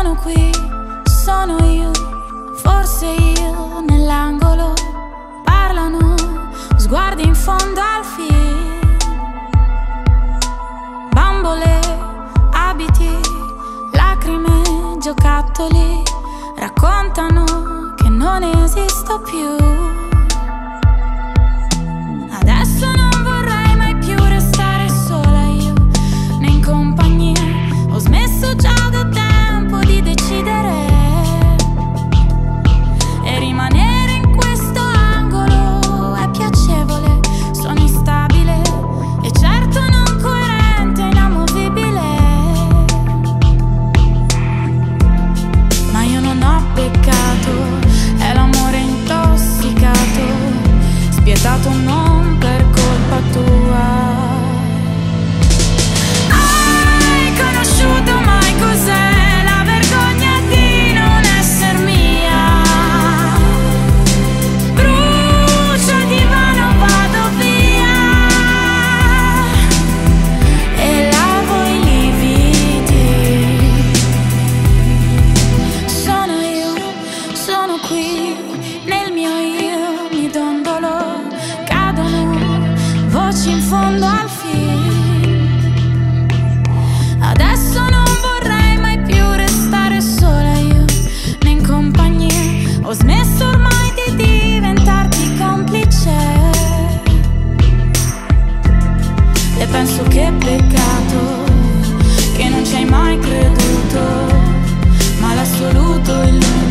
sono qui, sono io, forse io nell'angolo. Parlano sguardi in fondo al film, bambole, abiti, lacrime, giocattoli, raccontano che non esisto più. Adesso non vorrei mai più restare sola io, né in compagnia. Ho smesso già da tempo di decidere, e rimanere in questo angolo è piacevole. Sono instabile e certo non coerente, inamovibile. Ma io non ho peccato, è l'amore intossicato, spietato non per colpa tua. Hai conosciuto mai cos'è la vergogna di non esser mia? Brucio il divano, vado via e lavo i lividi. Sono io, sono qui, nel mio io mi dondolo. Cadono voci in fondo al film. Adesso non vorrei mai più restare sola io, né in compagnia. Ho smesso ormai di diventarti complice, e penso che peccato che non ci hai mai creduto, ma l'assoluto illuso